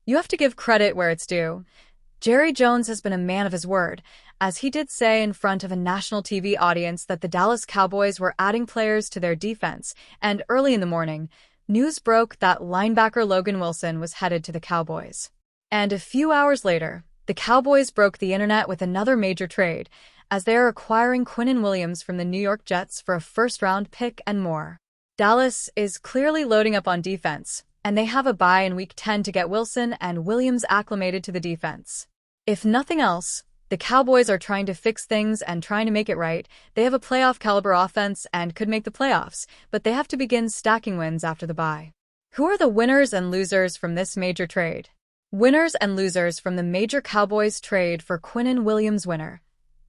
You have to give credit where it's due. Jerry Jones has been a man of his word, as he did say in front of a national TV audience that the Dallas Cowboys were adding players to their defense, and early in the morning, news broke that linebacker Logan Wilson was headed to the Cowboys. And a few hours later, the Cowboys broke the internet with another major trade, as they are acquiring Quinnen Williams from the New York Jets for a first-round pick and more. Dallas is clearly loading up on defense, and they have a bye in Week 10 to get Wilson and Williams acclimated to the defense. If nothing else, the Cowboys are trying to fix things and trying to make it right. They have a playoff-caliber offense and could make the playoffs, but they have to begin stacking wins after the bye. Who are the winners and losers from this major trade? Winners and losers from the major Cowboys trade for Quinnen Williams. Winner: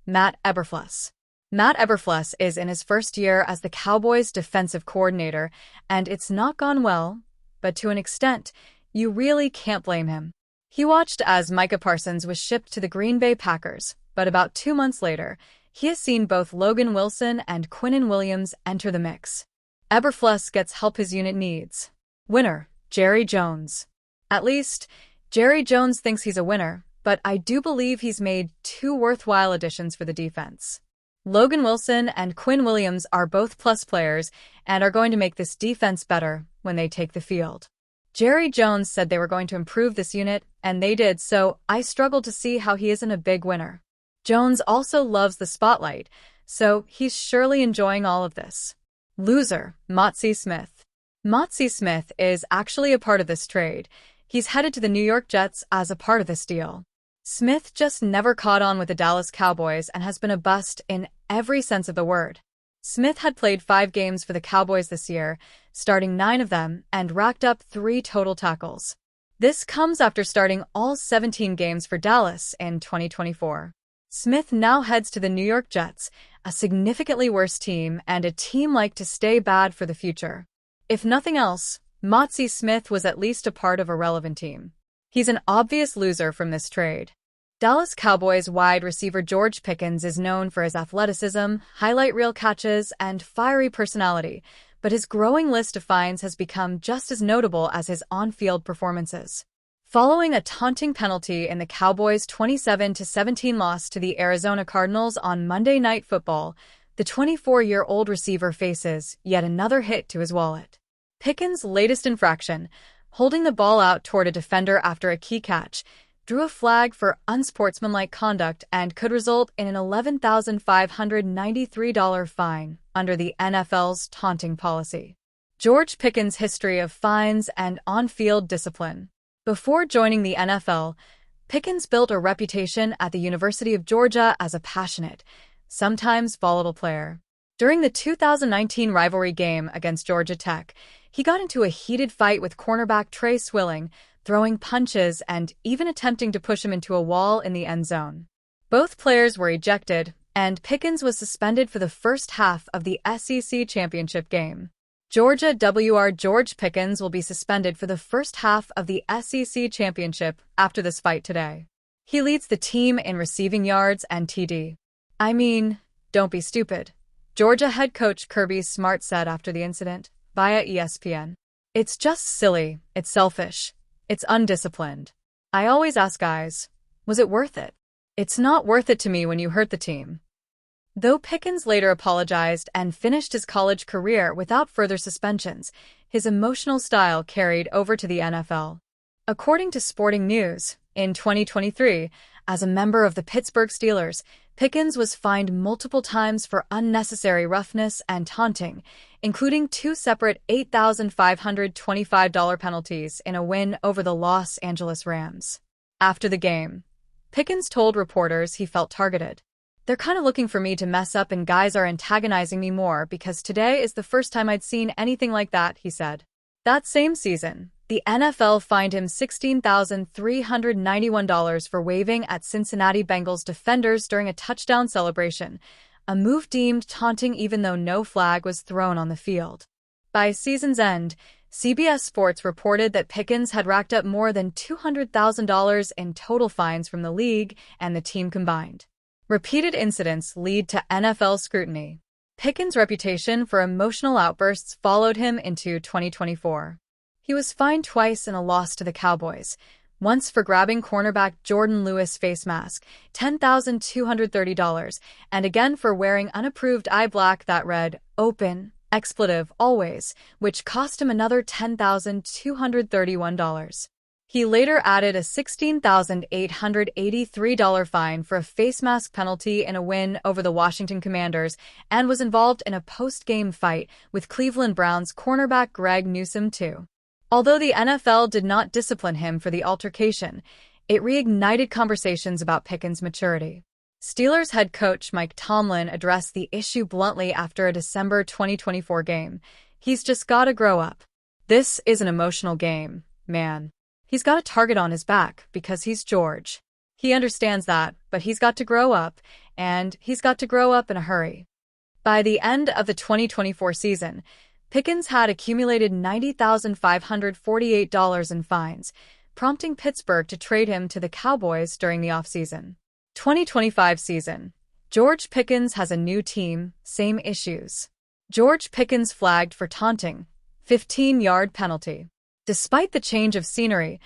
Matt Eberflus. Matt Eberflus is in his first year as the Cowboys' defensive coordinator, and it's not gone well, but to an extent, you really can't blame him. He watched as Micah Parsons was shipped to the Green Bay Packers, but about 2 months later, he has seen both Logan Wilson and Quinnen Williams enter the mix. Eberflus gets help his unit needs. Winner: Jerry Jones. At least, Jerry Jones thinks he's a winner, but I do believe he's made 2 worthwhile additions for the defense. Logan Wilson and Quinnen Williams are both plus players and are going to make this defense better when they take the field. Jerry Jones said they were going to improve this unit, and they did, so I struggle to see how he isn't a big winner. Jones also loves the spotlight, so he's surely enjoying all of this. Loser: Mazi Smith. Mazi Smith is actually a part of this trade. He's headed to the New York Jets as a part of this deal. Smith just never caught on with the Dallas Cowboys and has been a bust in every sense of the word. Smith had played 5 games for the Cowboys this year, starting 9 of them, and racked up 3 total tackles. This comes after starting all 17 games for Dallas in 2024. Smith now heads to the New York Jets, a significantly worse team and a team like to stay bad for the future. If nothing else, Mazi Smith was at least a part of a relevant team. He's an obvious loser from this trade. Dallas Cowboys wide receiver George Pickens is known for his athleticism, highlight reel catches, and fiery personality, but his growing list of fines has become just as notable as his on-field performances. Following a taunting penalty in the Cowboys' 27-17 loss to the Arizona Cardinals on Monday Night Football, the 24-year-old receiver faces yet another hit to his wallet. Pickens' latest infraction, holding the ball out toward a defender after a key catch, drew a flag for unsportsmanlike conduct and could result in an $11,593 fine under the NFL's taunting policy. George Pickens' history of fines and on-field discipline. Before joining the NFL, Pickens built a reputation at the University of Georgia as a passionate, sometimes volatile player. During the 2019 rivalry game against Georgia Tech, he got into a heated fight with cornerback Trey Swilling, throwing punches and even attempting to push him into a wall in the end zone. Both players were ejected, and Pickens was suspended for the first half of the SEC championship game. Georgia George Pickens will be suspended for the first half of the SEC championship after this fight today. He leads the team in receiving yards and TD. I mean, don't be stupid, Georgia head coach Kirby Smart said after the incident, via ESPN. It's just silly, it's selfish, it's undisciplined. I always ask guys, was it worth it? It's not worth it to me when you hurt the team. Though Pickens later apologized and finished his college career without further suspensions, his emotional style carried over to the NFL. According to Sporting News, in 2023, as a member of the Pittsburgh Steelers, Pickens was fined multiple times for unnecessary roughness and taunting, including 2 separate $8,525 penalties in a win over the Los Angeles Rams. After the game, Pickens told reporters he felt targeted. They're kind of looking for me to mess up and guys are antagonizing me more because today is the first time I'd seen anything like that, he said. That same season, the NFL fined him $16,391 for waving at Cincinnati Bengals defenders during a touchdown celebration, a move deemed taunting even though no flag was thrown on the field. By season's end, CBS Sports reported that Pickens had racked up more than $200,000 in total fines from the league and the team combined. Repeated incidents lead to NFL scrutiny. Pickens' reputation for emotional outbursts followed him into 2024. He was fined twice in a loss to the Cowboys, once for grabbing cornerback Jordan Lewis' face mask, $10,230, and again for wearing unapproved eye black that read, "Open, expletive, always," which cost him another $10,231. He later added a $16,883 fine for a face mask penalty in a win over the Washington Commanders and was involved in a post-game fight with Cleveland Browns cornerback Greg Newsome too. Although the NFL did not discipline him for the altercation, it reignited conversations about Pickens' maturity. Steelers head coach Mike Tomlin addressed the issue bluntly after a December 2024 game. "He's just gotta grow up. This is an emotional game, man. He's got a target on his back because he's George. He understands that, but he's got to grow up, and he's got to grow up in a hurry." By the end of the 2024 season, Pickens had accumulated $90,548 in fines, prompting Pittsburgh to trade him to the Cowboys during the offseason. 2025 season. George Pickens has a new team, same issues. George Pickens flagged for taunting, 15-yard penalty. Despite the change of scenery,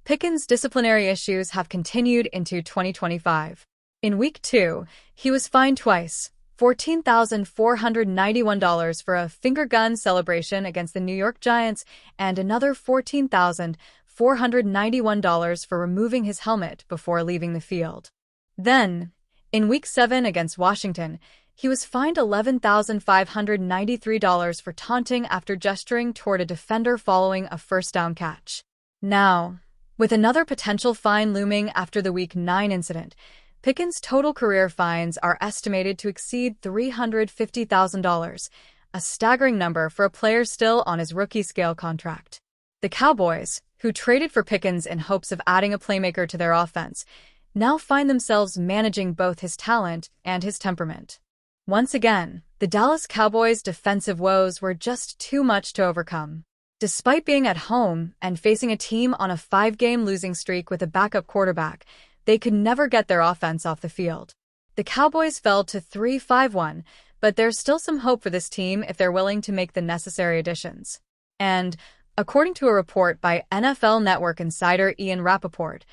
Pickens' disciplinary issues have continued into 2025. In Week 2, he was fined twice, $14,491 for a finger gun celebration against the New York Giants and another $14,491 for removing his helmet before leaving the field. Then, in Week 7 against Washington, he was fined $11,593 for taunting after gesturing toward a defender following a first down catch. Now, with another potential fine looming after the Week 9 incident, Pickens' total career fines are estimated to exceed $350,000, a staggering number for a player still on his rookie-scale contract. The Cowboys, who traded for Pickens in hopes of adding a playmaker to their offense, now find themselves managing both his talent and his temperament. Once again, the Dallas Cowboys' defensive woes were just too much to overcome. Despite being at home and facing a team on a 5-game losing streak with a backup quarterback, they could never get their offense off the field. The Cowboys fell to 3-5-1, but there's still some hope for this team if they're willing to make the necessary additions. And, according to a report by NFL Network insider Ian Rappaport,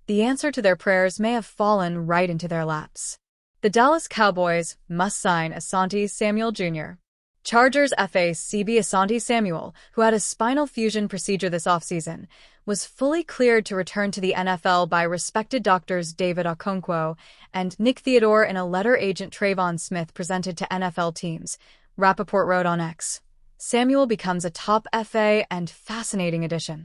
the answer to their prayers may have fallen right into their laps. The Dallas Cowboys must sign ASANTE Samuel Jr. Chargers FA-CB ASANTE Samuel, who had a spinal fusion procedure this offseason, was fully cleared to return to the NFL by respected doctors David Okonkwo and Nick Theodore in a letter agent Trayvon Smith presented to NFL teams, Rappaport wrote on X. Samuel becomes a top FA and fascinating addition.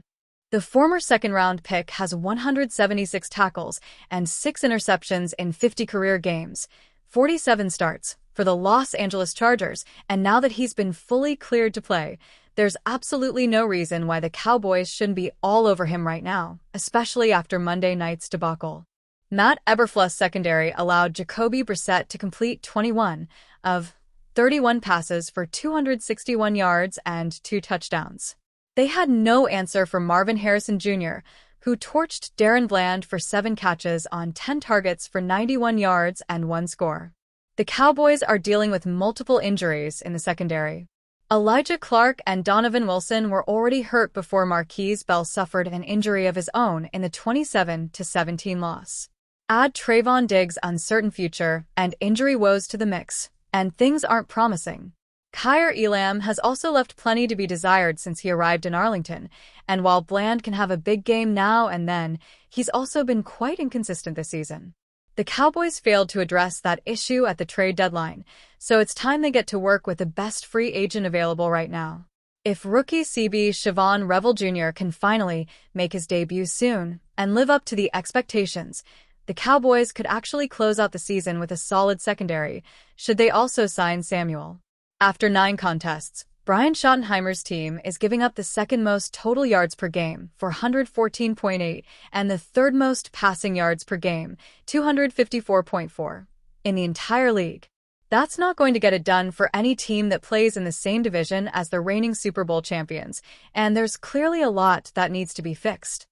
The former second-round pick has 176 tackles and 6 interceptions in 50 career games, 47 starts, for the Los Angeles Chargers, and now that he's been fully cleared to play, there's absolutely no reason why the Cowboys shouldn't be all over him right now, especially after Monday night's debacle. Matt Eberflus secondary allowed Jacoby Brissett to complete 21 of 31 passes for 261 yards and 2 touchdowns. They had no answer for Marvin Harrison Jr., who torched Darren Bland for 7 catches on 10 targets for 91 yards and 1 score. The Cowboys are dealing with multiple injuries in the secondary. Elijah Clark and Donovan Wilson were already hurt before Marquise Bell suffered an injury of his own in the 27-17 loss. Add Trayvon Diggs' uncertain future and injury woes to the mix, and things aren't promising. Kaiir Elam has also left plenty to be desired since he arrived in Arlington, and while Bland can have a big game now and then, he's also been quite inconsistent this season. The Cowboys failed to address that issue at the trade deadline, so it's time they get to work with the best free agent available right now. If rookie CB Siobhan Revel Jr. can finally make his debut soon and live up to the expectations, the Cowboys could actually close out the season with a solid secondary, should they also sign Samuel. After 9 contests, Brian Schottenheimer's team is giving up the second most total yards per game, 414.8, and the third most passing yards per game, 254.4, in the entire league. That's not going to get it done for any team that plays in the same division as the reigning Super Bowl champions, and there's clearly a lot that needs to be fixed.